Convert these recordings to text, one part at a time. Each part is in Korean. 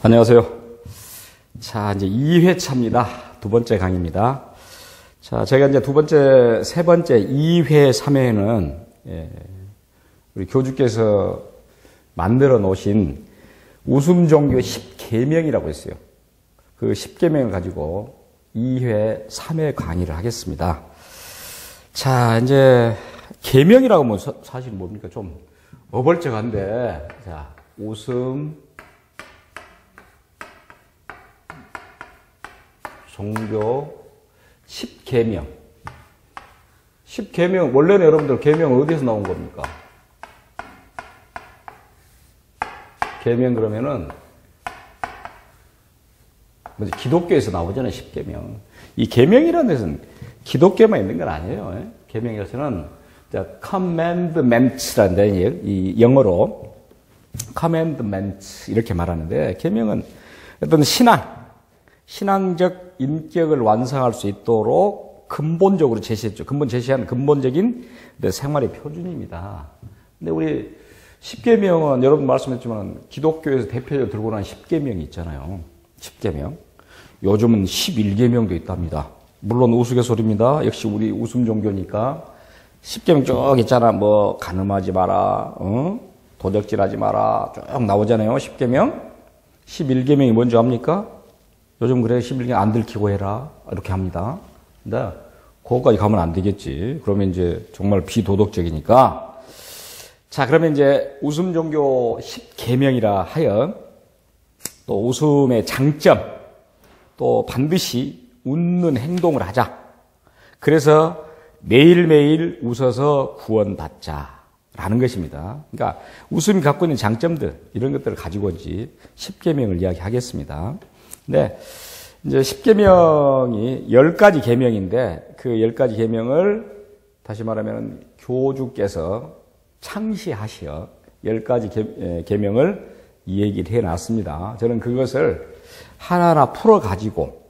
안녕하세요. 자, 이제 2회차입니다. 두 번째 강의입니다. 자, 제가 이제 세 번째 2회, 3회는 우리 교주께서 만들어 놓으신 웃음종교 10계명이라고 했어요. 그 10계명을 가지고 2회, 3회 강의를 하겠습니다. 자, 이제 계명이라고 하면 사실 뭡니까? 좀 어벌쩍한데, 자, 웃음, 종교 10계명. 10계명, 원래는 여러분들 계명 어디서 나온 겁니까? 계명 그러면은, 먼저 기독교에서 나오잖아요, 10계명. 이 계명이라는 데서는 기독교만 있는 건 아니에요. 계명에서는 commandments라는 이 영어로 commandments 이렇게 말하는데, 계명은 어떤 신앙적 인격을 완성할 수 있도록 근본적으로 제시했죠. 제시한 근본적인 생활의 표준입니다. 근데 우리 10계명은 여러분 말씀했지만 기독교에서 대표적으로 들고 나온 10계명이 있잖아요. 10계명. 요즘은 11계명도 있답니다. 물론 우스갯소리입니다. 역시 우리 웃음 종교니까 10계명 쭉 있잖아. 뭐 간음하지 마라, 도적질하지 마라 쭉 나오잖아요. 10계명. 11계명이 뭔지 압니까? 요즘 그래 11계명 안 들키고 해라 이렇게 합니다. 근데 그거까지 가면 안 되겠지. 그러면 이제 정말 비도덕적이니까. 자, 그러면 이제 웃음 종교 10계명이라 하여 또 웃음의 장점, 또 반드시 웃는 행동을 하자. 그래서 매일매일 웃어서 구원받자라는 것입니다. 그러니까 웃음이 갖고 있는 장점들, 이런 것들을 가지고 이제 10계명을 이야기하겠습니다. 네. 이제 10계명이 10가지 계명인데 그 10가지 계명을 다시 말하면 교주께서 창시하셔 10가지 계명을 이 얘기를 해 놨습니다. 저는 그것을 하나하나 풀어 가지고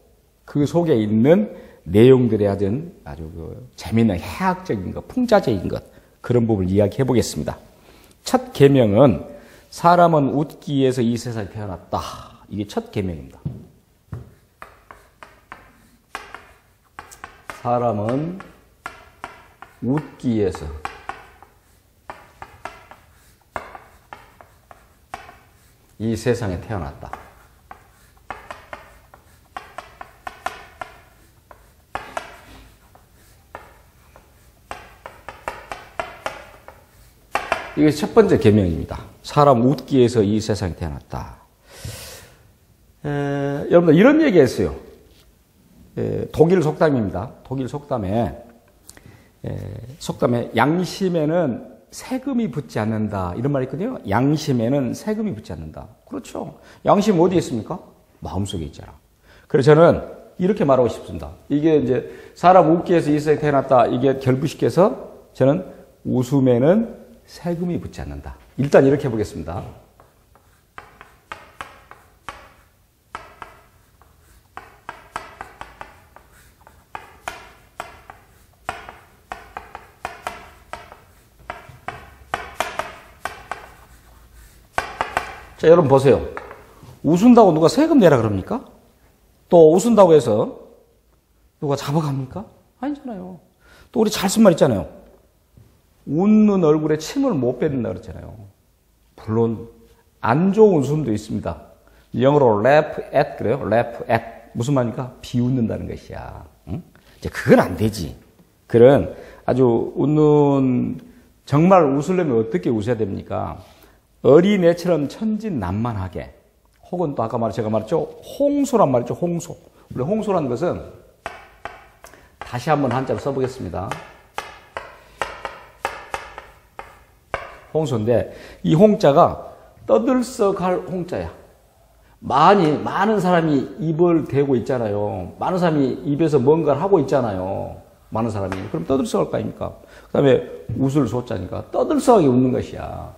그 속에 있는 내용들에 아주 재미있는 해학적인 것, 풍자적인 것, 그런 부분을 이야기해 보겠습니다. 첫 계명은 사람은 웃기 위해서 이 세상에 태어났다. 이게 첫 계명입니다. 사람은 웃기 위해서 이 세상에 태어났다. 이게 첫 번째 계명입니다. 사람 웃기 위해서 이 세상에 태어났다. 여러분들 이런 얘기 했어요. 독일 속담입니다. 독일 속담에 양심에는 세금이 붙지 않는다. 이런 말이 있거든요. 양심에는 세금이 붙지 않는다. 그렇죠. 양심 어디에 있습니까? 마음속에 있잖아. 그래서 저는 이렇게 말하고 싶습니다. 이게 이제 사람 웃기 위해서 이 세상에 태어났다. 이게 결부시켜서 저는 웃음에는 세금이 붙지 않는다. 일단 이렇게 해보겠습니다. 자, 여러분 보세요. 웃은다고 누가 세금 내라 그럽니까? 또 웃은다고 해서 누가 잡아갑니까? 아니잖아요. 또 우리 잘 쓴 말 있잖아요. 웃는 얼굴에 침을 못 뱉는다 그랬잖아요. 물론 안 좋은 웃음도 있습니다. 영어로 laugh at 그래요. laugh at 무슨 말입니까? 비웃는다는 것이야. 응? 이제 그건 안 되지. 그런 아주 웃는 정말 웃으려면 어떻게 웃어야 됩니까? 어린애처럼 천진난만하게, 혹은 또 아까 제가 말했죠, 홍소란 말이죠. 홍소. 원래 홍소라는 것은 다시 한번 한자로 써보겠습니다. 홍소인데 이 홍자가 떠들썩할 홍자야. 많은 사람이 입을 대고 있잖아요. 많은 사람이 입에서 뭔가를 하고 있잖아요. 많은 사람이. 그럼 떠들썩할 거 아닙니까? 그 다음에 웃을 소자니까 떠들썩하게 웃는 것이야.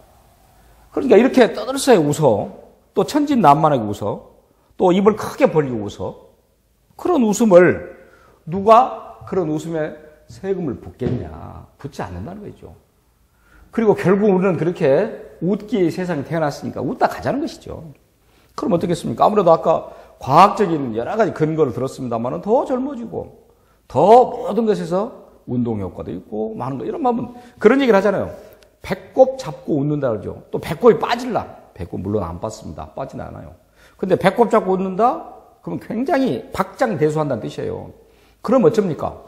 그러니까 이렇게 떠들썩하게 웃어. 또 천진난만하게 웃어. 또 입을 크게 벌리고 웃어. 그런 웃음을 누가 그런 웃음에 세금을 붓겠냐. 붙지 않는다는 거죠. 그리고 결국 우리는 그렇게 웃기 세상에 태어났으니까 웃다 가자는 것이죠. 그럼 어떻겠습니까? 아무래도 아까 과학적인 여러 가지 근거를 들었습니다만은 더 젊어지고, 더 모든 것에서 운동 효과도 있고, 많은 거, 이런 마음은, 그런 얘기를 하잖아요. 배꼽 잡고 웃는다 그러죠. 또 배꼽이 빠질라. 배꼽 물론 안 빠집니다. 빠지는 않아요. 근데 배꼽 잡고 웃는다? 그러면 굉장히 박장대소한다는 뜻이에요. 그럼 어쩝니까?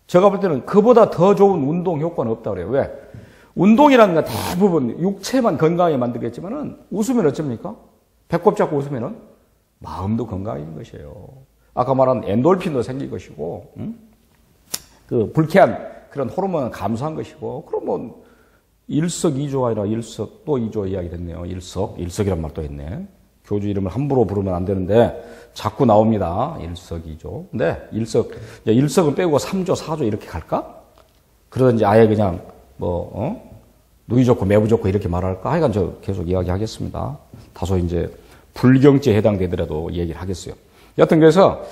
제가 볼 때는 그보다 더 좋은 운동 효과는 없다 그래요. 왜? 운동이라는 건 대부분 육체만 건강하게 만들겠지만은 웃으면 어쩝니까? 배꼽 잡고 웃으면은 마음도 건강해지는 것이에요. 아까 말한 엔돌핀도 생길 것이고, 그 불쾌한 그런 호르몬을 감소한 것이고, 그럼 뭐 일석이조가 아니라 일석또2조 이야기 됐네요. 일석이란 말도 했네. 교주 이름을 함부로 부르면 안 되는데 자꾸 나옵니다. 일석이조. 근데 일석은 빼고 3조, 4조 이렇게 갈까? 그러든지 아예 그냥 누이 좋고 매부 좋고 이렇게 말할까? 하여간 저 계속 이야기하겠습니다. 다소 이제 불경죄에 해당되더라도 얘기를 하겠어요. 여튼 그래서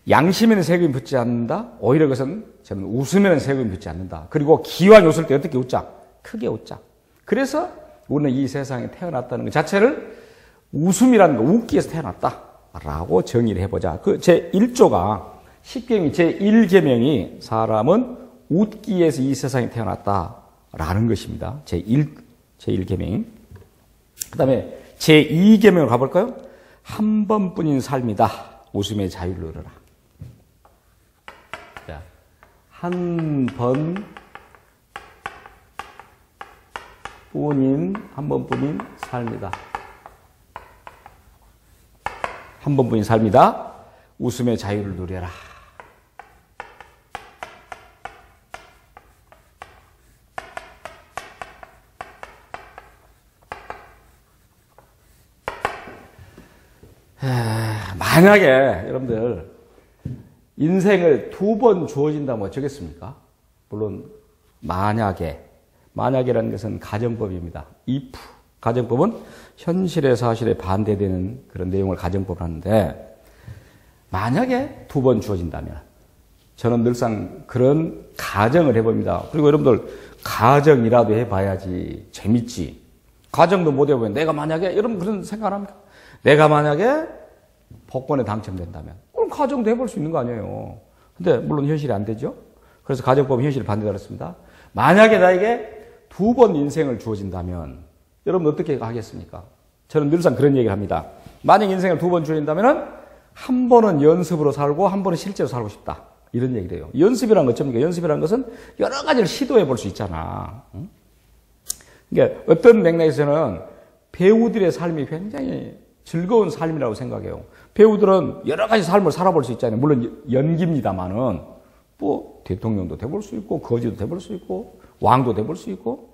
양심에는 세금이 붙지 않는다. 오히려 그것은 저는 웃으면 세금이 붙지 않는다. 그리고 기왕 웃을 때 어떻게 웃자? 크게 웃자. 그래서 우리는 이 세상에 태어났다는 것 자체를 웃음이라는 거, 웃기 위해서 태어났다라고 정의를 해보자. 그 제1조가 10계명, 제1계명이 사람은 웃기 위해서 이 세상에 태어났다라는 것입니다. 제1계명이. 그 다음에 제2계명으로 가볼까요? 한 번뿐인 삶이다. 웃음의 자유를 누려라. 자, 한 번뿐인 삶이다. 한 번뿐인 삶이다. 웃음의 자유를 누려라. 만약에 여러분들 인생을 2번 주어진다면 어쩌겠습니까? 물론 만약이라는 것은 가정법입니다. if, 가정법은 현실의 사실에 반대되는 그런 내용을 가정법을 하는데, 만약에 2번 주어진다면 저는 늘상 그런 가정을 해봅니다. 그리고 여러분들 가정이라도 해봐야지 재밌지. 가정도 못 해보면 내가 만약에, 여러분 그런 생각 안 합니까? 내가 만약에 복권에 당첨된다면, 그럼 가정도 해볼 수 있는 거 아니에요. 근데 물론 현실이 안 되죠. 그래서 가정법은 현실에 반대다 그랬습니다. 만약에 나에게 2번 인생을 주어진다면 여러분 어떻게 하겠습니까? 저는 늘상 그런 얘기를 합니다. 만약 인생을 2번 주어진다면 한 번은 연습으로 살고 한 번은 실제로 살고 싶다. 이런 얘기를 해요. 연습이란 건 어쩝니까? 연습이란 것은 여러 가지를 시도해 볼 수 있잖아. 그러니까 어떤 맥락에서는 배우들의 삶이 굉장히 즐거운 삶이라고 생각해요. 배우들은 여러 가지 삶을 살아볼 수 있잖아요. 물론 연기입니다만은 뭐 대통령도 돼볼 수 있고 거지도 돼볼 수 있고 왕도 돼볼 수 있고.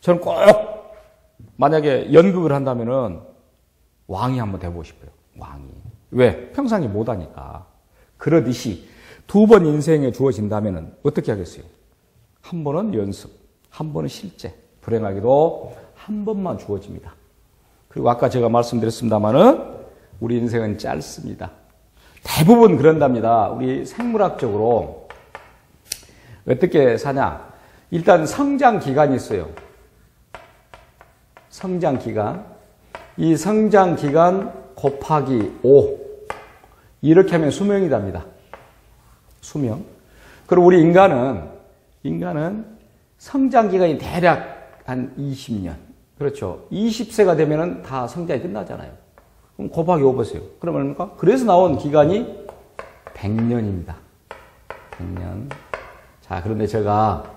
저는 꼭 만약에 연극을 한다면은 왕이 한번 돼보고 싶어요. 왕이. 왜? 평상시 못하니까. 그러듯이 2번 인생에 주어진다면은 어떻게 하겠어요? 한 번은 연습, 한 번은 실제. 불행하게도 한 번만 주어집니다. 그리고 아까 제가 말씀드렸습니다마는 우리 인생은 짧습니다. 대부분 그런답니다. 우리 생물학적으로 어떻게 사냐? 일단 성장 기간이 있어요. 성장 기간. 이 성장 기간 곱하기 5. 이렇게 하면 수명이답니다. 수명. 그리고 우리 인간은 성장 기간이 대략 한 20년. 그렇죠. 20세가 되면은 다 성장이 끝나잖아요. 그럼 곱하기 5 보세요. 그럼 얼마입니까? 그래서 나온 기간이 100년입니다. 100년. 자, 그런데 제가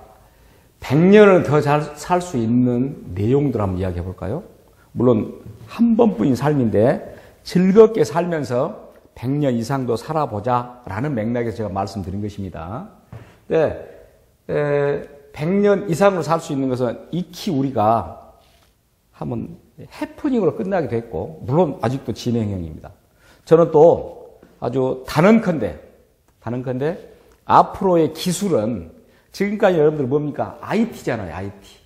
100년을 더 잘 살 수 있는 내용들 한번 이야기해 볼까요? 물론 한 번뿐인 삶인데 즐겁게 살면서 100년 이상도 살아보자 라는 맥락에서 제가 말씀드린 것입니다. 네, 100년 이상으로 살 수 있는 것은 익히 우리가 한번 해프닝으로 끝나게 됐고, 물론 아직도 진행형입니다. 저는 또 아주 단언컨대 앞으로의 기술은 지금까지 여러분들 뭡니까? IT잖아요, IT.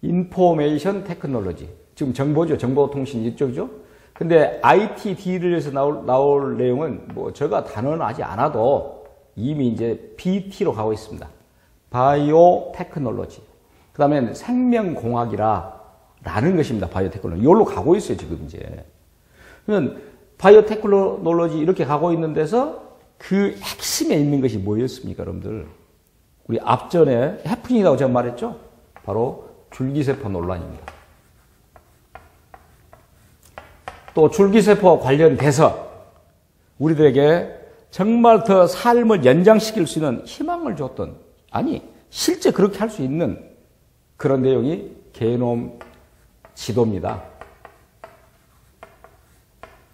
인포메이션 테크놀로지. 지금 정보죠. 정보통신 이쪽이죠. 근데 ITD에서 나올 내용은 뭐 제가 단언하지 않아도 이미 이제 BT로 가고 있습니다. 바이오 테크놀로지. 그 다음에 생명공학이라 라는 것입니다. 바이오테크놀로지. 이걸로 가고 있어요, 지금 이제. 그러면 바이오테크놀로지 이렇게 가고 있는 데서 그 핵심에 있는 것이 뭐였습니까, 여러분들? 우리 앞전에 해프닝이라고 제가 말했죠? 바로 줄기세포 논란입니다. 또 줄기세포와 관련돼서 우리들에게 정말 더 삶을 연장시킬 수 있는 희망을 줬던, 아니 실제 그렇게 할 수 있는 그런 내용이 게놈 지도입니다.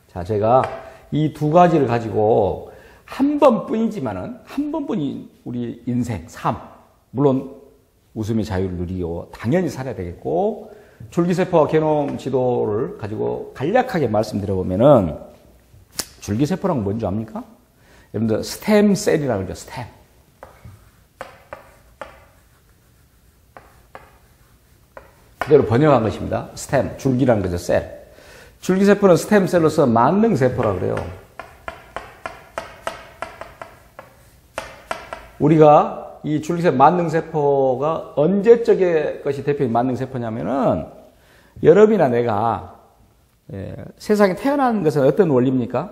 자, 제가 이 두 가지를 가지고 한 번뿐이지만은, 한 번뿐인 우리 인생, 삶, 물론 웃음의 자유를 누리고 당연히 살아야 되겠고, 줄기세포와 게놈 지도를 가지고 간략하게 말씀드려보면은, 줄기세포란 뭔지 압니까? 여러분들 스템셀이라고 그러죠, 스템. 그대로 번역한 것입니다. 스템, 줄기라는 거죠, 셀. 줄기세포는 스템셀로서 만능세포라고 그래요. 우리가 이 줄기세포 만능세포가 언제적의 것이 대표인 만능세포냐면은, 여러분이나 내가 세상에 태어난 것은 어떤 원리입니까?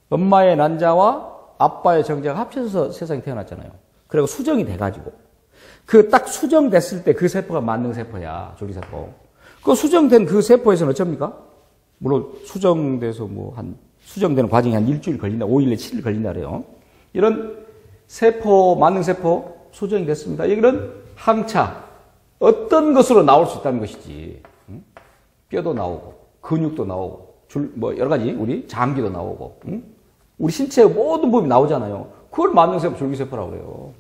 엄마의 난자와 아빠의 정자가 합쳐서 세상에 태어났잖아요. 그리고 수정이 돼가지고. 그 딱 수정됐을 때 그 세포가 만능세포야, 줄기세포. 그 수정된 그 세포에서는 어쩝니까? 물론 수정돼서 수정되는 과정이 한 일주일 걸린다, 5일 내 7일 걸린다 그래요. 이런 세포, 만능세포 수정이 됐습니다. 이런 항차, 어떤 것으로 나올 수 있다는 것이지. 뼈도 나오고, 근육도 나오고, 여러 가지, 우리 장기도 나오고, 우리 신체의 모든 부분이 나오잖아요. 그걸 만능세포, 줄기세포라고 그래요.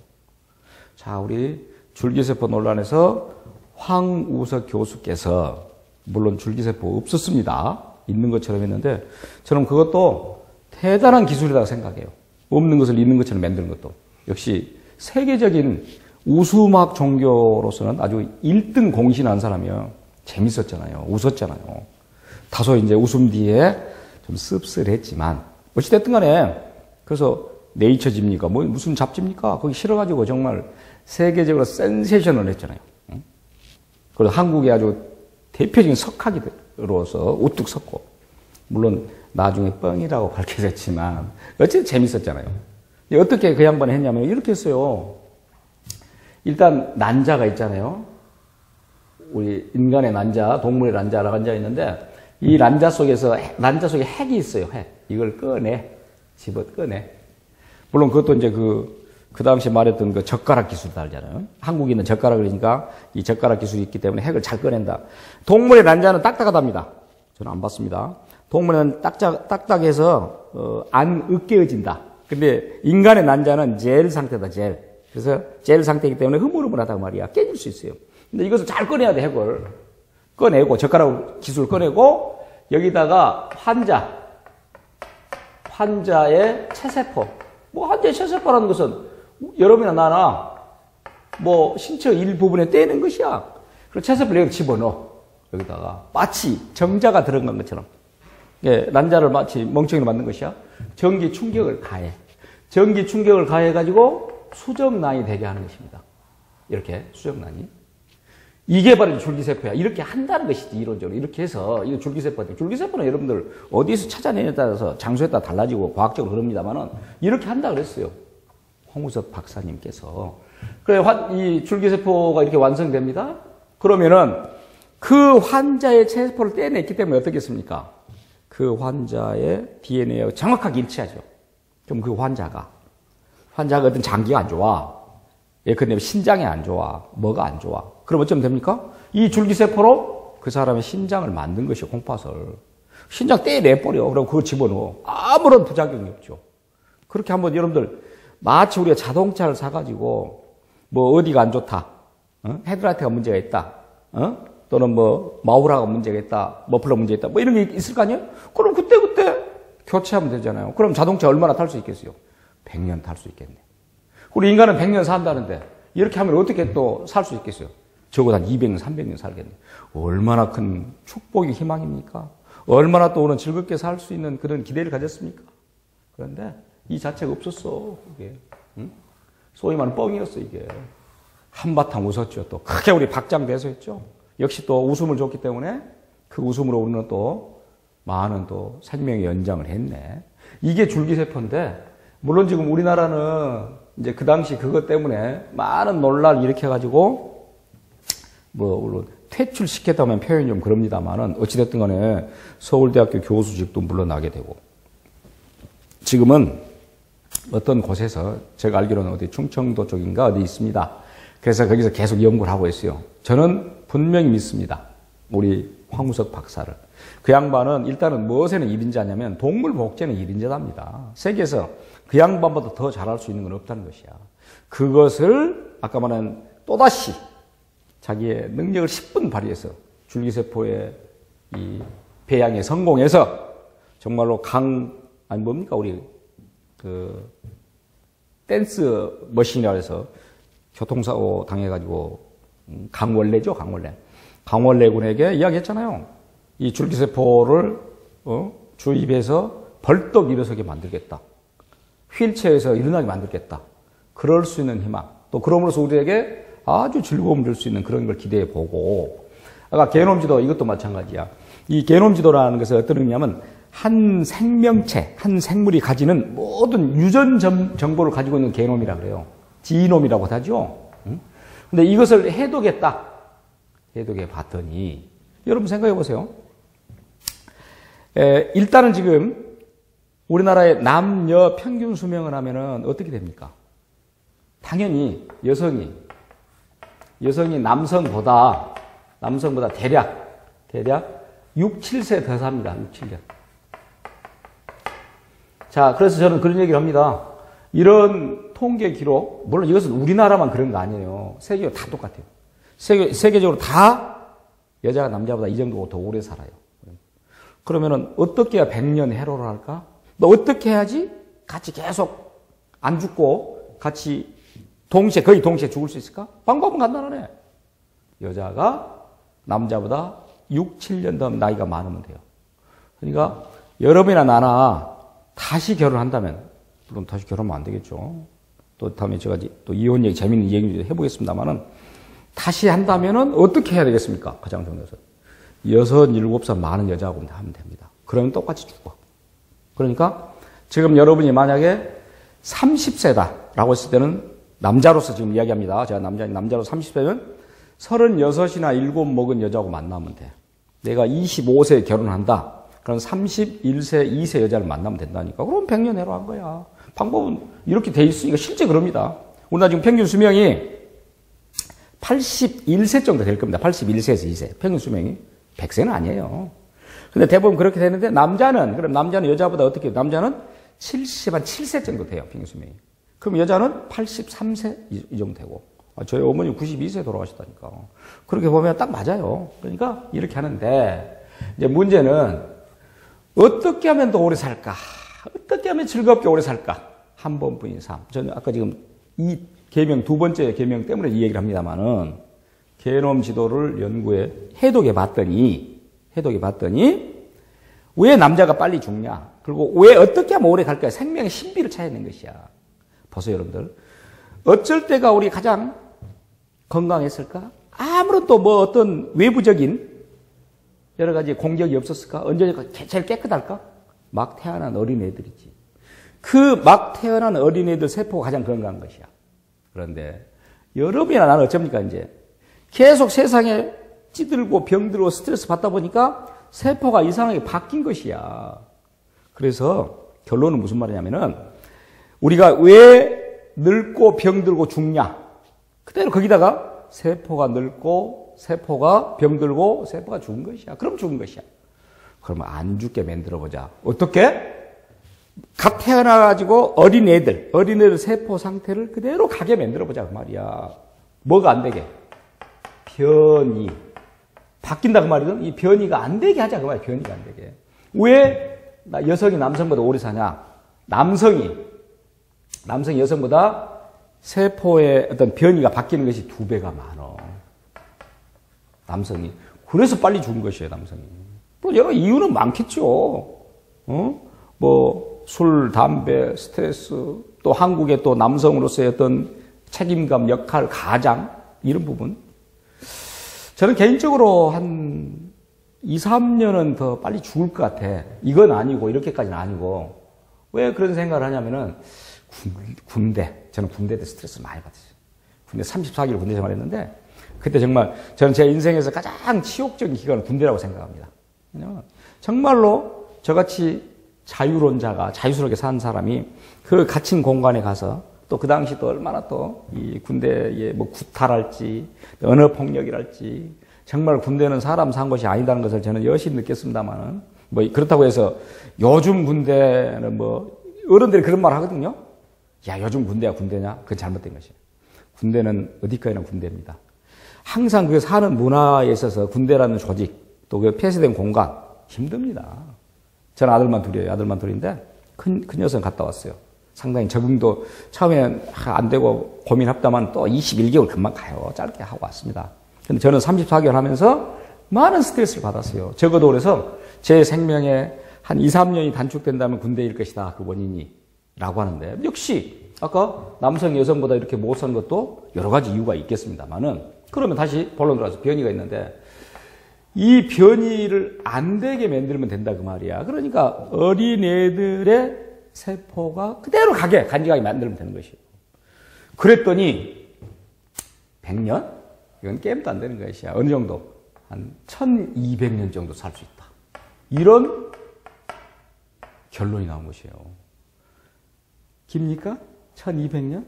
자, 우리 줄기세포 논란에서 황우석 교수께서, 물론 줄기세포 없었습니다. 있는 것처럼 했는데, 저는 그것도 대단한 기술이라고 생각해요. 없는 것을 있는 것처럼 만드는 것도. 역시 세계적인 우수음악 종교로서는 아주 1등 공신한 사람이요. 재밌었잖아요. 웃었잖아요. 다소 이제 웃음 뒤에 좀 씁쓸했지만, 어찌됐든 간에, 그래서 네이처집니까? 무슨 잡지입니까? 거기 실어가지고 정말 세계적으로 센세이션을 했잖아요. 그리고 한국의 아주 대표적인 석학이로서 우뚝 섰고, 물론 나중에 뻥이라고 밝혀졌지만 어쨌든 재밌었잖아요. 어떻게 그 양반이 했냐면 이렇게 했어요. 일단 난자가 있잖아요. 우리 인간의 난자, 동물의 난자라고 앉아 있는데, 이 난자 속에 핵이 있어요. 핵. 이걸 꺼내. 물론 그것도 이제 그 당시 말했던 그 젓가락 기술도 알잖아요. 한국인은 젓가락을 그러니까 이 젓가락 기술이 있기 때문에 핵을 잘 꺼낸다. 동물의 난자는 딱딱하답니다. 저는 안 봤습니다. 동물은 딱딱해서 안 으깨어진다. 근데 인간의 난자는 젤 상태다, 젤. 그래서 젤 상태이기 때문에 흐물흐물하다고 말이야. 깨질 수 있어요. 근데 이것을 잘 꺼내야 돼, 핵을. 꺼내고, 젓가락 기술 꺼내고, 여기다가 환자의 체세포. 환자의 체세포라는 것은 여러분이나 나나 신체 일부분에 떼는 것이야. 그리고 체세포를 여기 집어넣어. 여기다가. 마치 정자가 들어간 것처럼. 난자를 마치 멍청이로 만든 것이야. 전기 충격을 가해. 전기 충격을 가해가지고 수정란이 되게 하는 것입니다. 이렇게 수정란이. 이게 바로 줄기세포야. 이렇게 한다는 것이지, 이론적으로. 이렇게 해서, 이거 줄기세포인데, 줄기세포는 여러분들 어디서 찾아내냐에 따라서 장소에 따라 달라지고 과학적으로 그럽니다만은, 이렇게 한다 그랬어요. 홍우석 박사님께서. 그래, 이 줄기세포가 이렇게 완성됩니다. 그러면은, 그 환자의 체세포를 떼냈기 때문에 어떻겠습니까? 그 환자의 DNA와 정확하게 일치하죠. 그럼 그 환자가 어떤 장기가 안 좋아. 예컨대 신장이 안 좋아. 뭐가 안 좋아. 그럼 어쩌면 됩니까? 이 줄기세포로 그 사람의 신장을 만든 것이요, 콩팥을. 신장 떼내버려. 그럼 그거 집어넣어. 아무런 부작용이 없죠. 그렇게 한번 여러분들, 마치 우리가 자동차를 사가지고, 어디가 안 좋다. 헤드라이트가 문제가 있다. 또는 마우라가 문제가 있다. 머플러 문제가 있다. 이런 게 있을 거 아니에요? 그럼 그때 교체하면 되잖아요. 그럼 자동차 얼마나 탈 수 있겠어요? 100년 탈 수 있겠네. 우리 인간은 100년 산다는데, 이렇게 하면 어떻게 또 살 수 있겠어요? 적어도 한 200년, 300년 살겠네. 얼마나 큰 축복이 희망입니까? 얼마나 또 오늘 즐겁게 살 수 있는 그런 기대를 가졌습니까? 그런데 이 자체가 없었어, 이게. 소위 말하는 뻥이었어, 이게. 한바탕 웃었죠. 또 크게 우리 박장대소했죠. 역시 또 웃음을 줬기 때문에 그 웃음으로 우리는 또 많은 또 생명의 연장을 했네. 이게 줄기세포인데, 물론 지금 우리나라는 이제 그 당시 그것 때문에 많은 논란을 일으켜가지고, 물론 퇴출시켰다면 표현이 좀 그럽니다만은, 어찌됐든 간에 서울대학교 교수직도 물러나게 되고, 지금은 어떤 곳에서 제가 알기로는 어디 충청도 쪽인가 어디 있습니다. 그래서 거기서 계속 연구를 하고 있어요. 저는 분명히 믿습니다. 우리 황우석 박사를. 그 양반은 일단은 무엇에는 1인자냐면 동물 복제는 1인자답니다. 세계에서 그 양반보다 더 잘할 수 있는 건 없다는 것이야. 그것을 아까 말한 또다시 자기의 능력을 10분 발휘해서 줄기세포의 이 배양에 성공해서 정말로 아니 뭡니까 우리 그 댄스 머신이라고 해서 교통사고 당해가지고 강원래죠, 강원래. 강원래 군에게 이야기했잖아요. 이 줄기세포를 주입해서 벌떡 일어서게 만들겠다. 휠체어에서 일어나게 만들겠다. 그럴 수 있는 희망. 또 그럼으로써 우리에게 아주 즐거움을 줄 수 있는 그런 걸 기대해 보고. 아까 게놈지도 이것도 마찬가지야. 이 게놈지도라는 것은 어떤 의미냐면 한 생명체, 한 생물이 가지는 모든 유전 정보를 가지고 있는 게놈이라고 그래요. 지노미라고 하죠. 근데 이것을 해독했다. 해독해 봤더니 여러분 생각해 보세요. 일단은 지금 우리나라의 남녀 평균 수명을 하면은 어떻게 됩니까? 당연히 여성이 남성보다 대략 6, 7세 더 삽니다. 6, 7년. 자, 그래서 저는 그런 얘기를 합니다. 이런 통계 기록, 물론 이것은 우리나라만 그런 거 아니에요. 세계적으로 다 똑같아요. 세계적으로 다 여자가 남자보다 이 정도 더 오래 살아요. 그러면은 어떻게 해야 100년 해로를 할까? 너 어떻게 해야지 같이 계속 안 죽고 같이 거의 동시에 죽을 수 있을까? 방법은 간단하네. 여자가 남자보다 6, 7년 더 나이가 많으면 돼요. 그러니까 여러분이나 나나 다시 결혼한다면, 물론 다시 결혼하면 안 되겠죠. 또 다음에 제가 또 이혼 얘기, 재밌는 얘기 해보겠습니다만은, 다시 한다면은 어떻게 해야 되겠습니까? 가장 좋은 것은. 6, 7살 많은 여자하고 하면 됩니다. 그러면 똑같이 죽어. 그러니까 지금 여러분이 만약에 30세다라고 했을 때는 남자로서 지금 이야기합니다. 제가 남자로 30세면 36이나 7 먹은 여자하고 만나면 돼. 내가 25세에 결혼한다. 그럼 31세, 2세 여자를 만나면 된다니까. 그럼 100년 해로 한 거야. 방법은 이렇게 돼 있으니까 실제 그럽니다. 우리나라 지금 평균 수명이 81세 정도 될 겁니다. 81세에서 2세. 평균 수명이 100세는 아니에요. 근데 대부분 그렇게 되는데 남자는 여자보다 어떻게 해요? 남자는 77세 정도 돼요. 평균 수명이. 그럼 여자는 83세 이 정도 되고. 저희 어머니 92세 돌아가셨다니까. 그렇게 보면 딱 맞아요. 그러니까 이렇게 하는데 이제 문제는 어떻게 하면 더 오래 살까? 어떻게 하면 즐겁게 오래 살까? 한 번뿐인 삶. 저는 아까 지금 이 계명, 두 번째 계명 때문에 이 얘기를 합니다만은, 게놈 지도를 해독해 봤더니, 왜 남자가 빨리 죽냐? 그리고 왜 어떻게 하면 오래 갈까? 생명의 신비를 찾아낸 것이야. 보세요, 여러분들. 어쩔 때가 우리 가장 건강했을까? 아무런 또 어떤 외부적인 여러 가지 공격이 없었을까? 언제가 제일 깨끗할까? 막 태어난 어린애들이지. 그 막 태어난 어린애들 세포가 가장 건강한 것이야. 그런데 여러분이나 나는 어쩝니까 이제 계속 세상에 찌들고 병들고 스트레스 받다 보니까 세포가 이상하게 바뀐 것이야. 그래서 결론은 무슨 말이냐면은 우리가 왜 늙고 병들고 죽냐? 그대로 거기다가 세포가 늙고 세포가 병들고 세포가 죽은 것이야. 그럼 죽은 것이야. 그러면 안 죽게 만들어보자. 어떻게? 갓 태어나가지고 어린애들 세포 상태를 그대로 가게 만들어보자. 그 말이야. 뭐가 안 되게? 변이. 바뀐다 그 말이든 이 변이가 안 되게 하자. 그 말이야. 변이가 안 되게. 왜 여성이 남성보다 오래 사냐? 남성이 여성보다 세포의 어떤 변이가 바뀌는 것이 2배가 많아. 남성이. 그래서 빨리 죽은 것이에요, 남성이. 뭐 여러 이유는 많겠죠. 술, 담배, 스트레스, 또 한국의 또 남성으로서의 어떤 책임감, 역할, 가장, 이런 부분. 저는 개인적으로 한 2, 3년은 더 빨리 죽을 것 같아. 이건 아니고, 이렇게까지는 아니고. 왜 그런 생각을 하냐면은, 군대. 저는 군대에 대해 스트레스 많이 받았어요. 군대 34개월 군대 생활했는데, 그때 정말 저는 제 인생에서 가장 치욕적인 기간은 군대라고 생각합니다. 왜냐면 정말로 저같이 자유론자가 자유스럽게 사는 사람이 그 갇힌 공간에 가서 또 그 당시 또 얼마나 또 이 군대의 뭐 구타랄지 언어 폭력이랄지 정말 군대는 사람 산 것이 아니다는 것을 저는 여실히 느꼈습니다만은 뭐 그렇다고 해서 요즘 군대는 뭐 어른들이 그런 말 하거든요. 야, 요즘 군대야 군대냐? 그건 잘못된 것이에요. 군대는 어디까지나 군대입니다. 항상 그 사는 문화에 있어서 군대라는 조직 또 그 폐쇄된 공간 힘듭니다. 저는 아들만 둘이에요. 아들만 둘인데 큰 녀석 갔다 왔어요. 상당히 적응도 처음에는 안 되고 고민합다만 또 21개월 금방 가요. 짧게 하고 왔습니다. 근데 저는 34개월 하면서 많은 스트레스를 받았어요. 적어도 그래서 제 생명에 한 2, 3년이 단축된다면 군대일 것이다. 그 원인이. 라고 하는데 역시 아까 남성 여성보다 이렇게 못 산 것도 여러 가지 이유가 있겠습니다만은 그러면 다시 본론 들어가서 변이가 있는데 이 변이를 안 되게 만들면 된다 그 말이야. 그러니까 어린애들의 세포가 그대로 가게 간직하게 만들면 되는 것이에요. 그랬더니 100년? 이건 게임도 안 되는 것이야. 어느 정도? 한 1200년 정도 살 수 있다. 이런 결론이 나온 것이에요. 깁니까? 1200년?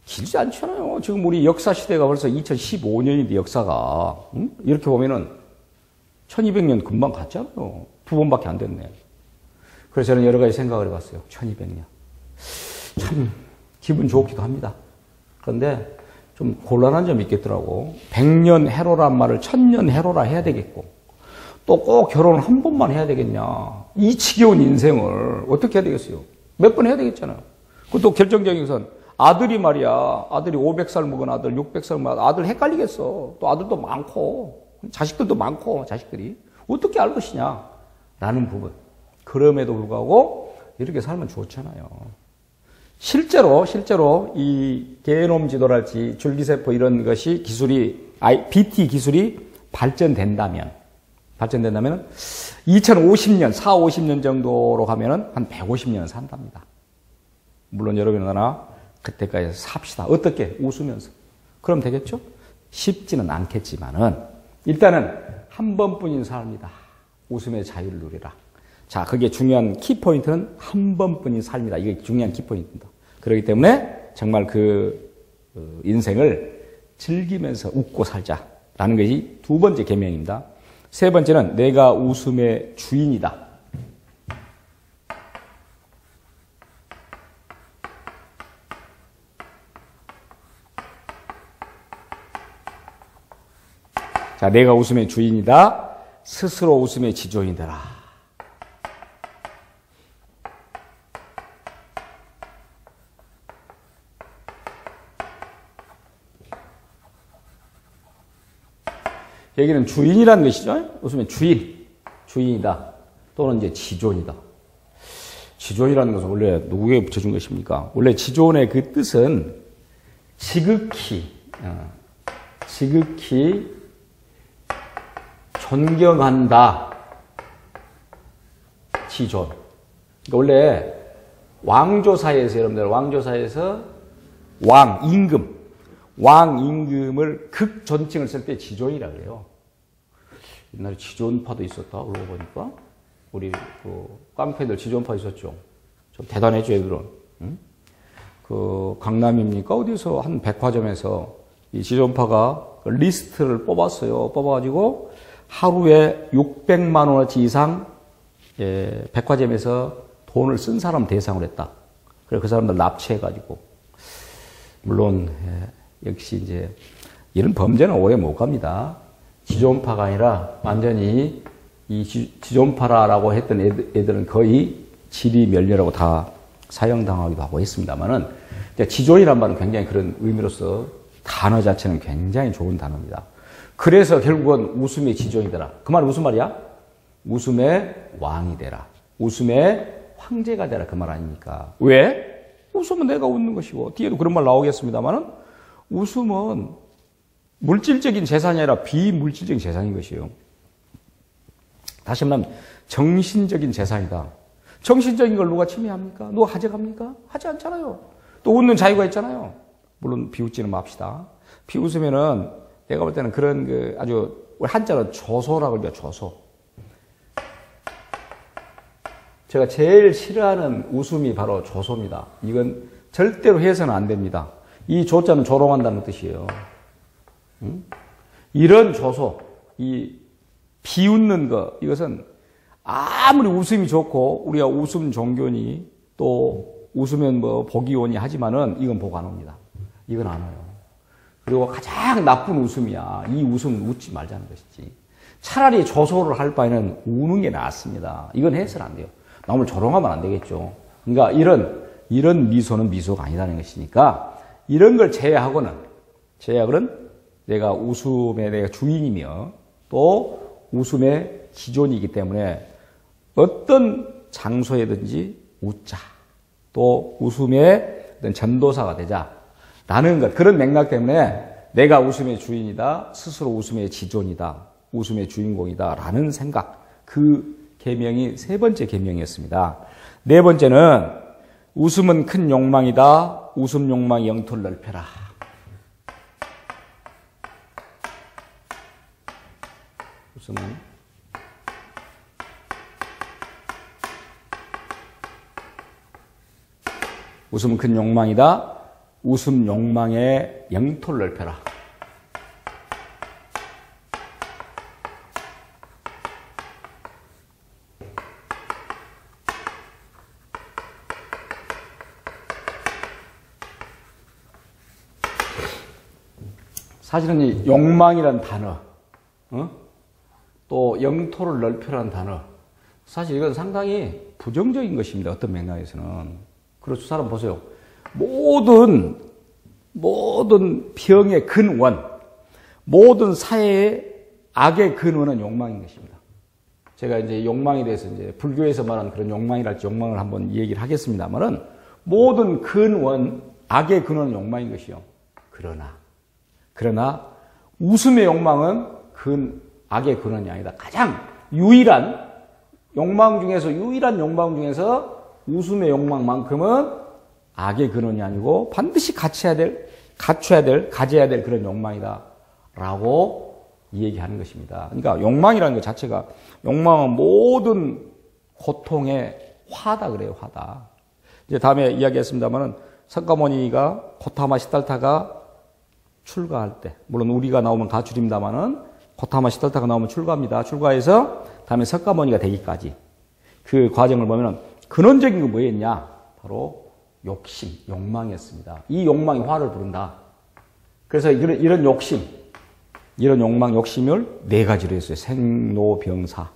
길지 않잖아요. 지금 우리 역사 시대가 벌써 2015년인데 역사가 응? 이렇게 보면은 1200년 금방 갔잖아요. 2번밖에 안 됐네. 그래서 저는 여러 가지 생각을 해봤어요. 1200년. 참 기분 좋기도 합니다. 그런데 좀 곤란한 점이 있겠더라고. 100년 해로란 말을 1000년 해로라 해야 되겠고 또 꼭 결혼을 한 번만 해야 되겠냐. 이 지겨운 인생을 어떻게 해야 되겠어요. 몇 번 해야 되겠잖아요. 그것도 결정적인 것은 아들이 말이야. 아들이 500살 먹은 아들, 600살 먹은 아들 헷갈리겠어. 또 아들도 많고 자식들도 많고 자식들이 어떻게 알 것이냐 라는 부분. 그럼에도 불구하고 이렇게 살면 좋잖아요. 실제로 이 게놈 지도랄지 줄기세포 이런 것이 기술이 BT 기술이 발전된다면 2050년, 4, 50년 정도로 가면은 한 150년은 산답니다. 물론 여러분이나 나 그때까지 삽시다. 어떻게? 웃으면서. 그럼 되겠죠? 쉽지는 않겠지만은 일단은 한 번뿐인 삶이다. 웃음의 자유를 누리라. 자, 그게 중요한 키포인트는 한 번뿐인 삶이다. 이게 중요한 키포인트입니다. 그렇기 때문에 정말 그 인생을 즐기면서 웃고 살자라는 것이 두 번째 계명입니다. 세 번째는 내가 웃음의 주인이다. 자, 내가 웃음의 주인이다. 스스로 웃음의 지존이 되라. 여기는 주인이라는 것이죠. 웃음의 주인이다. 또는 이제 지존이다. 지존이라는 것은 원래 누구에게 붙여준 것입니까? 원래 지존의 그 뜻은 지극히 존경한다. 지존. 그러니까 원래 왕조사에서 여러분들 왕조사에서 임금을 극존칭을 쓸 때 지존이라 그래요. 옛날에 지존파도 있었다. 그러고 보니까 우리 그 깡패들 지존파 있었죠. 좀 대단했죠, 애들은. 응? 그 강남입니까? 어디서 한 백화점에서 이 지존파가 리스트를 뽑았어요. 뽑아가지고 하루에 600만 원어치 이상 백화점에서 돈을 쓴 사람 대상으로 했다. 그래서 그 사람들 납치해가지고 물론 역시 이제 이런 범죄는 오래 못 갑니다. 지존파가 아니라 완전히 이 지존파라고 했던 애들은 거의 지리멸렬하고 다 사형당하기도 하고 했습니다만은 지존이란 말은 굉장히 그런 의미로서 단어 자체는 굉장히 좋은 단어입니다. 그래서 결국은 웃음의 지존이 되라. 그 말은 무슨 말이야? 웃음의 왕이 되라. 웃음의 황제가 되라. 그 말 아닙니까? 왜? 웃으면 내가 웃는 것이고 뒤에도 그런 말 나오겠습니다만은 웃음은 물질적인 재산이 아니라 비물질적인 재산인 것이에요. 다시 말하면 정신적인 재산이다. 정신적인 걸 누가 침해합니까? 누가 가져갑니까? 하지 않잖아요. 또 웃는 자유가 있잖아요. 물론 비웃지는 맙시다. 비웃으면은 내가 볼 때는 그런 아주 한자로 조소라고 그러죠. 조소. 제가 제일 싫어하는 웃음이 바로 조소입니다. 이건 절대로 해서는 안 됩니다. 이 조자는 조롱한다는 뜻이에요. 이런 조소, 이 비웃는 거, 이것은 아무리 웃음이 좋고 우리가 웃음 종교니 또 웃으면 뭐 복이 오니 하지만은 이건 복 안 옵니다. 이건 안 와요. 그리고 가장 나쁜 웃음이야. 이 웃음은 웃지 말자는 것이지. 차라리 조소를 할 바에는 우는 게 낫습니다. 이건 해서는 안 돼요. 남을 조롱하면 안 되겠죠. 그러니까 이런 미소는 미소가 아니라는 것이니까 이런 걸 제외하고는 내가 웃음의 내가 주인이며 또 웃음의 기존이기 때문에 어떤 장소에든지 웃자. 또 웃음의 어떤 전도사가 되자라는 것. 그런 맥락 때문에 내가 웃음의 주인이다. 스스로 웃음의 지존이다. 웃음의 주인공이다라는 생각. 그 계명이 세 번째 계명이었습니다. 네 번째는 웃음은 큰 욕망이다. 웃음 욕망의 영토를 넓혀라. 웃음은 큰 욕망이다. 웃음 욕망의 영토를 넓혀라. 사실은 이 욕망이라는 단어, 또 영토를 넓혀라는 단어, 사실 이건 상당히 부정적인 것입니다. 어떤 맥락에서는. 그렇죠. 사람 보세요. 모든 병의 근원, 모든 사회의 악의 근원은 욕망인 것입니다. 제가 이제 욕망에 대해서 이제 불교에서 말하는 그런 욕망이랄지 욕망을 한번 얘기를 하겠습니다만은 모든 근원, 악의 근원은 욕망인 것이요. 그러나 웃음의 욕망은 악의 근원이 아니다. 가장 유일한 욕망 중에서 웃음의 욕망만큼은 악의 근원이 아니고 반드시 가져야 될 그런 욕망이다라고 얘기하는 것입니다. 그러니까 욕망이라는 것 자체가 욕망은 모든 고통의 화다 그래요. 화다. 이제 다음에 이야기했습니다만은 석가모니가 고타마 시달타가 출가할 때, 물론 우리가 나오면 가출입니다만은 고타마 시달타가 나오면 출가합니다. 출가해서 다음에 석가모니가 되기까지 그 과정을 보면은 근원적인 게 뭐였냐? 바로 욕심, 욕망이었습니다. 이 욕망이 화를 부른다. 그래서 이런 욕심, 이런 욕망, 욕심을 네 가지로 했어요. 생로병사.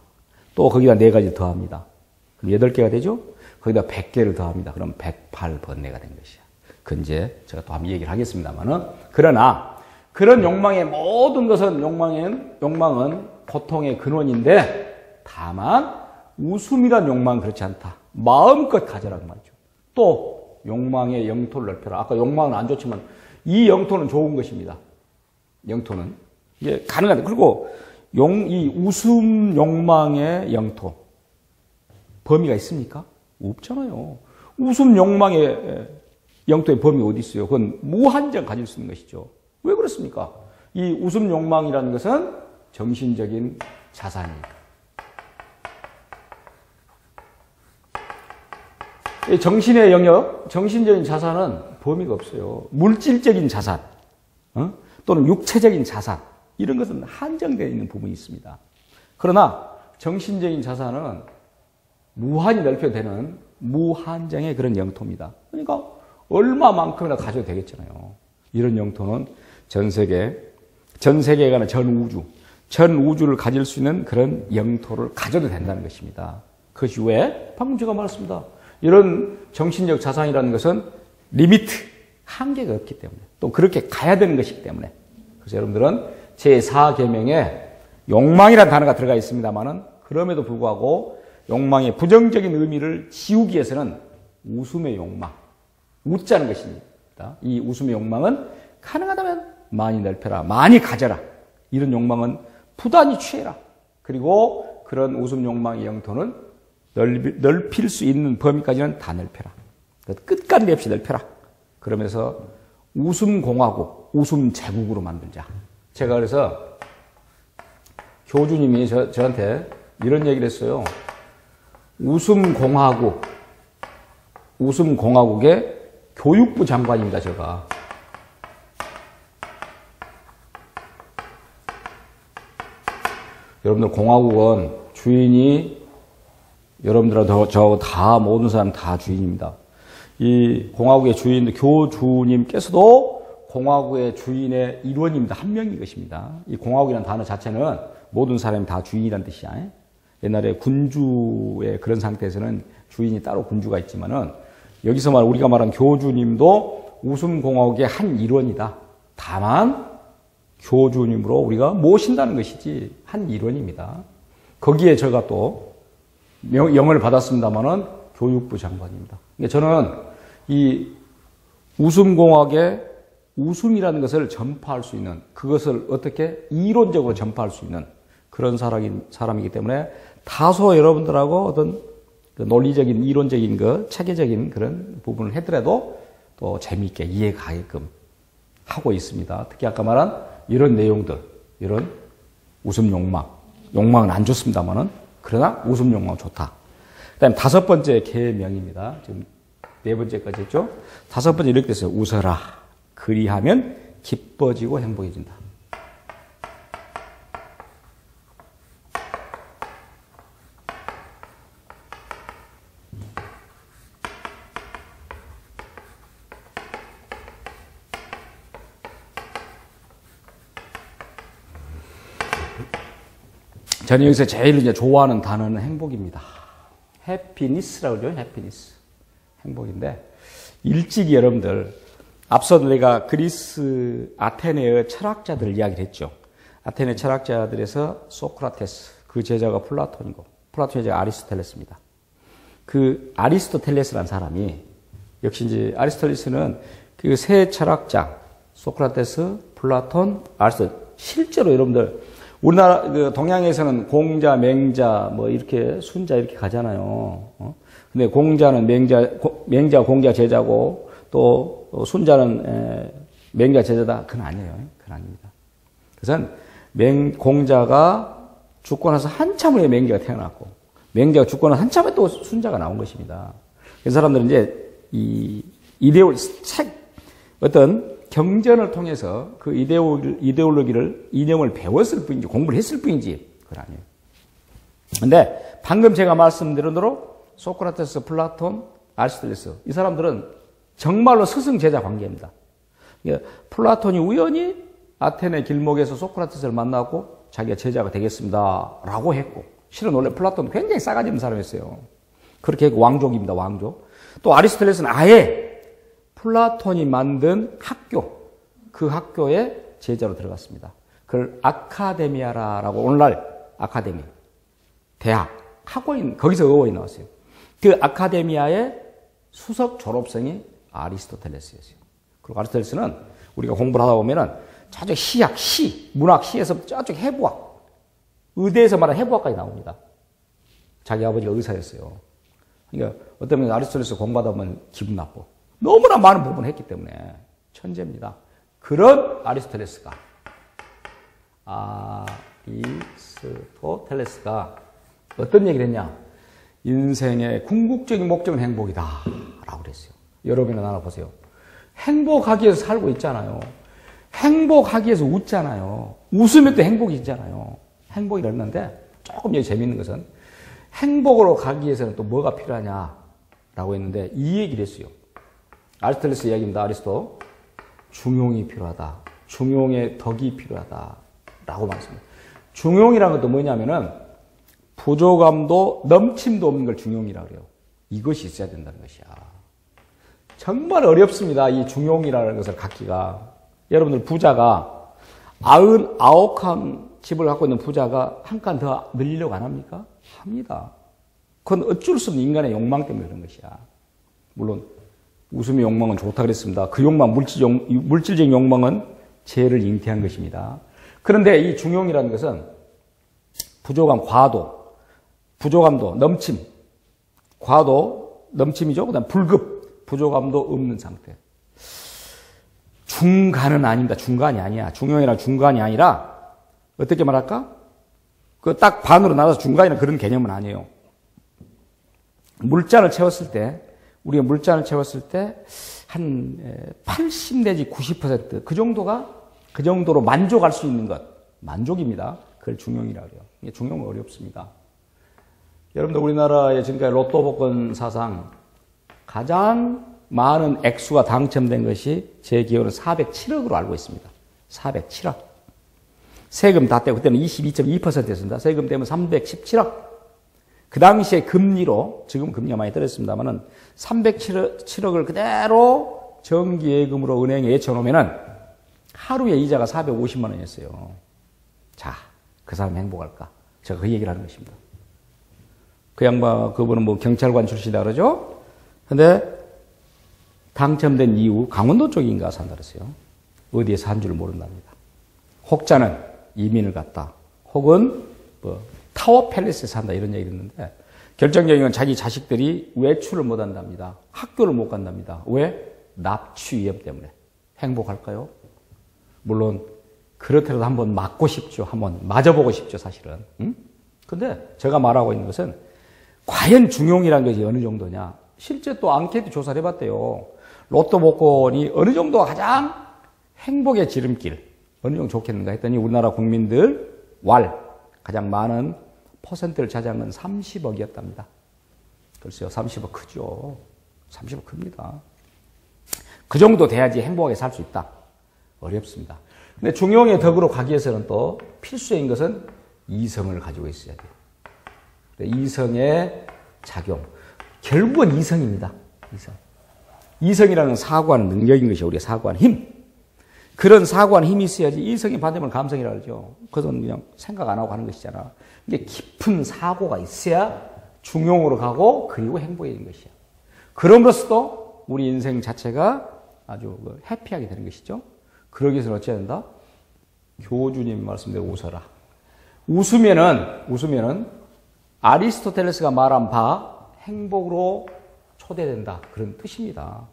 또 거기다 네 가지 더합니다. 그럼 8개가 되죠? 거기다 100개를 더합니다. 그럼 108번뇌가 된 것이야. 그 이제 제가 또 한번 얘기를 하겠습니다만은, 그러나 그런 욕망의 모든 것은 욕망은 고통의 근원인데, 다만 웃음이란 욕망은 그렇지 않다. 마음껏 가져라는 말이죠. 또 욕망의 영토를 넓혀라. 아까 욕망은 안 좋지만 이 영토는 좋은 것입니다. 영토는 이게 가능하다. 그리고 이 웃음 욕망의 영토 범위가 있습니까? 없잖아요. 웃음 욕망의 영토의 범위 어디 있어요? 그건 무한정 가질 수 있는 것이죠. 왜 그렇습니까? 이 웃음 욕망이라는 것은 정신적인 자산이니까. 정신의 영역, 정신적인 자산은 범위가 없어요. 물질적인 자산, 또는 육체적인 자산, 이런 것은 한정되어 있는 부분이 있습니다. 그러나 정신적인 자산은 무한히 넓혀되는 무한정의 그런 영토입니다. 그러니까 얼마만큼이나 가져도 되겠잖아요. 이런 영토는 전 세계가 아니라 전 우주를 가질 수 있는 그런 영토를 가져도 된다는 것입니다. 그것이 왜? 방금 제가 말했습니다. 이런 정신적 자산이라는 것은 리미트, 한계가 없기 때문에, 또 그렇게 가야 되는 것이기 때문에. 그래서 여러분들은 제4계명에 욕망이라는 단어가 들어가 있습니다만은, 그럼에도 불구하고 욕망의 부정적인 의미를 지우기 위해서는 웃음의 욕망, 웃자는 것입니다. 이 웃음의 욕망은 가능하다면 많이 넓혀라. 많이 가져라. 이런 욕망은 부단히 취해라. 그리고 그런 웃음 욕망의 영토는 넓힐 수 있는 범위까지는 다 넓혀라. 끝까지 없이 넓혀라. 그러면서 웃음 공화국, 웃음 제국으로 만들자. 제가 그래서 교주님이 저한테 이런 얘기를 했어요. 웃음 공화국의 교육부 장관입니다, 제가. 여러분들 공화국은 주인이 여러분들하고 저 다 모든 사람 다 주인입니다. 이 공화국의 주인 교주님께서도 공화국의 주인의 일원입니다. 한 명인 것입니다. 이 공화국이라는 단어 자체는 모든 사람이 다 주인이라는 뜻이야. 옛날에 군주의 그런 상태에서는 주인이 따로 군주가 있지만은 여기서 우리가 말한 교주님도 웃음공화국의 한 일원이다. 다만 교주님으로 우리가 모신다는 것이지 한 일원입니다. 거기에 제가 또 영을 받았습니다만은 교육부 장관입니다. 그러니까 저는 이 웃음공학의 웃음이라는 것을 전파할 수 있는, 그것을 어떻게 이론적으로 전파할 수 있는 그런 사람이기 때문에 다소 여러분들하고 어떤 논리적인, 이론적인 체계적인 그런 부분을 하더라도 또 재미있게 이해가게끔 하고 있습니다. 특히 아까 말한 이런 내용들, 이런 웃음 욕망은 안 좋습니다만은 그러나 웃음 욕망은 좋다. 그 다음에 5번째 계명입니다. 지금 4번째까지 했죠. 5번째 이렇게 됐어요. 웃어라. 그리하면 기뻐지고 행복해진다. 저는 여기서 제일 이제 좋아하는 단어는 행복입니다. 해피니스라고 그러죠. 해피니스. 행복인데, 일찍이 여러분들, 앞서 내가 그리스 아테네의 철학자들 이야기를 했죠. 아테네 철학자들에서 소크라테스, 그 제자가 플라톤이고, 플라톤의 제자가 아리스토텔레스입니다. 그 아리스토텔레스라는 사람이, 역시 이제 아리스토텔레스는 그 세 철학자, 소크라테스, 플라톤, 아리스토텔레스, 실제로 여러분들, 우리나라, 동양에서는 공자, 맹자, 이렇게, 순자 이렇게 가잖아요. 근데 공자는 맹자, 공자 제자고, 또, 순자는, 맹자 제자다. 그건 아니에요. 그건 아닙니다. 그래서, 공자가 죽고 나서 한참 후에 맹자가 태어났고, 맹자가 죽고 나서 한참 후에 또 순자가 나온 것입니다. 그 사람들은 이제, 어떤, 경전을 통해서 그 이데올로기를 이념을 배웠을 뿐인지 공부를 했을 뿐인지 그건 아니에요. 근데 방금 제가 말씀드린 대로 소크라테스, 플라톤, 아리스토텔레스 이 사람들은 정말로 스승 제자 관계입니다. 플라톤이 우연히 아테네 길목에서 소크라테스를 만나고 자기가 제자가 되겠습니다라고 했고, 실은 원래 플라톤은 굉장히 싸가지 없는 사람이었어요. 그렇게 했고 왕족입니다. 왕족. 또 아리스토텔레스는 아예 플라톤이 만든 학교, 그 학교에 제자로 들어갔습니다. 그걸 아카데미아라고, 오늘날 아카데미, 대학, 학원인, 거기서 의원이 나왔어요. 그 아카데미아의 수석 졸업생이 아리스토텔레스였어요. 그리고 아리스토텔레스는 우리가 공부를 하다 보면은 저쪽 시학, 문학, 시에서 저쪽 해부학, 의대에서 말하는 해부학까지 나옵니다. 자기 아버지가 의사였어요. 그러니까 어떤 면에서 아리스토텔레스 공부하다 보면 기분 나빠. 너무나 많은 부분을 했기 때문에 천재입니다. 그런 아리스토텔레스가 어떤 얘기를 했냐? 인생의 궁극적인 목적은 행복이다 라고 그랬어요. 여러분이나 나나 보세요. 행복하기 위해서 살고 있잖아요. 행복하기 위해서 웃잖아요. 웃으면 또 행복이 있잖아요. 행복이 있는데 조금 여기 재미있는 것은 행복으로 가기 위해서는 또 뭐가 필요하냐라고 했는데 이 얘기를 했어요. 아리스토텔레스 이야기입니다. 아리스토. 중용이 필요하다. 중용의 덕이 필요하다. 라고 말했습니다. 중용이라는 것도 뭐냐면은 부족함도 넘침도 없는 걸 중용이라고 그래요. 이것이 있어야 된다는 것이야. 정말 어렵습니다. 이 중용이라는 것을 갖기가. 여러분들 부자가 99칸 집을 갖고 있는 부자가 한 칸 더 늘리려고 안 합니까? 합니다. 그건 어쩔 수 없는 인간의 욕망 때문에 그런 것이야. 물론 웃음의 욕망은 좋다 그랬습니다. 그 욕망, 물질적인 욕망은 죄를 잉태한 것입니다. 그런데 이 중용이라는 것은 부족함, 과도, 부족함도, 넘침, 과도, 넘침이죠. 그 다음 불급, 부족함도 없는 상태. 중간은 아닙니다. 중간이 아니야. 중용이란 중간이 아니라 어떻게 말할까? 그 딱 반으로 나눠서 중간이라는 그런 개념은 아니에요. 물잔을 채웠을 때, 우리가 물잔을 채웠을 때 한 80 내지 90% 그 정도로 만족할 수 있는 것, 만족입니다. 그걸 중용이라고 해요. 이게 중용은 어렵습니다. 여러분들 우리나라의 지금까지 로또 복권 사상 가장 많은 액수가 당첨된 것이 제 기억으로 407억으로 알고 있습니다. 407억. 세금 다 떼고 그때는 22.2%였습니다. 세금 떼면 317억. 그 당시에 금리로, 지금 금리가 많이 떨어졌습니다만은 307억을 그대로 정기예금으로 은행에 예쳐놓으면은 하루에 이자가 450만 원이었어요. 자, 그 사람 행복할까? 제가 그 얘기를 하는 것입니다. 그 양반, 그분은 뭐 경찰관 출신이라 그러죠? 근데 당첨된 이후 강원도 쪽인가 산다 그랬어요. 어디에 산 줄 모른답니다. 혹자는 이민을 갔다. 혹은 뭐 타워 팰리스에 산다 이런 얘기 듣는데 결정적인 건 자기 자식들이 외출을 못 한답니다. 학교를 못 간답니다. 왜? 납치 위험 때문에. 행복할까요? 물론 그렇더라도 한번 맞고 싶죠. 한번 맞아보고 싶죠, 사실은. 응? 근데 제가 말하고 있는 것은 과연 중용이라는 것이 어느 정도냐. 실제 또 앙케이트 조사를 해봤대요. 로또 복권이 어느 정도가 가장 행복의 지름길, 어느 정도 좋겠는가 했더니 우리나라 국민들 가장 많은 퍼센트를 차지한 건 30억이었답니다. 글쎄요, 30억 크죠. 30억 큽니다. 그 정도 돼야지 행복하게 살 수 있다. 어렵습니다. 근데 중용의 덕으로 가기 위해서는 또 필수인 것은 이성을 가지고 있어야 돼요. 이성의 작용. 결국은 이성입니다. 이성이라는 사고하는 능력인 것이 우리가 사고하는 힘. 그런 사고하는 힘이 있어야지 이성의 반대말 감성이라고 그러죠. 그것은 그냥 생각 안 하고 하는 것이잖아. 이게 깊은 사고가 있어야 중용으로 가고 그리고 행복해지는 것이야. 그럼으로써도 우리 인생 자체가 아주 해피하게 되는 것이죠. 그러기 위해서는 어찌해야 된다? 교주님 말씀대로 웃어라. 웃으면은 아리스토텔레스가 말한 바 행복으로 초대된다. 그런 뜻입니다.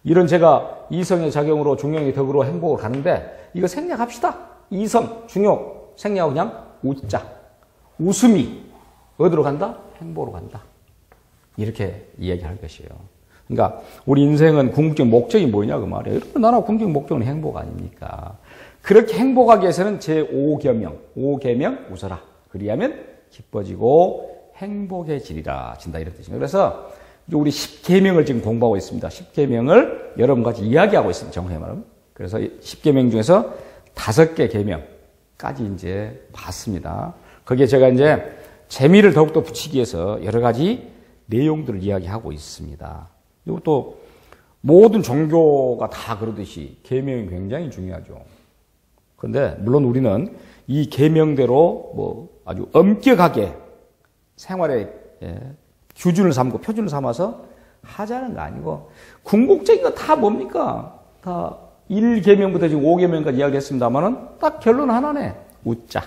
이런 제가 이성의 작용으로 중용의 덕으로 행복을 가는데 이거 생략합시다. 이성, 중용, 생략하고 그냥 웃자. 웃음이 어디로 간다? 행복으로 간다. 이렇게 이야기할 것이에요. 그러니까 우리 인생은 궁극적 목적이 뭐냐 그 말이에요. 여러분 나라 궁극적 목적은 행복 아닙니까? 그렇게 행복하기 위해서는 제5계명, 5계명 웃어라. 그리하면 기뻐지고 행복해지리라. 진다 이런 뜻입니다. 그래서 우리 10계명을 지금 공부하고 있습니다. 10계명을 여러분과 같이 이야기하고 있습니다. 정확히 말하면. 그래서 10계명 중에서 5개 계명까지 이제 봤습니다. 거기에 제가 이제 재미를 더욱더 붙이기 위해서 여러 가지 내용들을 이야기하고 있습니다. 그리고 또 모든 종교가 다 그러듯이 계명이 굉장히 중요하죠. 그런데 물론 우리는 이 계명대로 뭐 아주 엄격하게 생활에 규준을 삼고 표준을 삼아서 하자는 거 아니고 궁극적인 거 다 뭡니까? 다 1계명부터 지금 5계명까지 이야기했습니다만은 딱 결론 하나네. 웃자.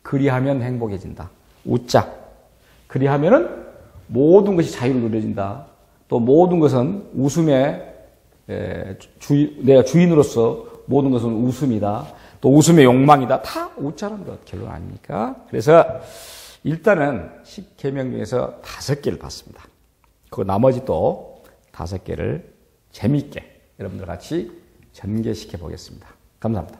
그리하면 행복해진다. 웃자. 그리하면은 모든 것이 자유를 누려진다. 또 모든 것은 웃음의 내가 주인으로서 모든 것은 웃음이다. 또 웃음의 욕망이다. 다 웃자는 것 결론 아닙니까? 그래서 일단은 10계명 중에서 5개를 봤습니다. 그 나머지 또 5개를 재미있게 여러분들 같이 전개시켜 보겠습니다. 감사합니다.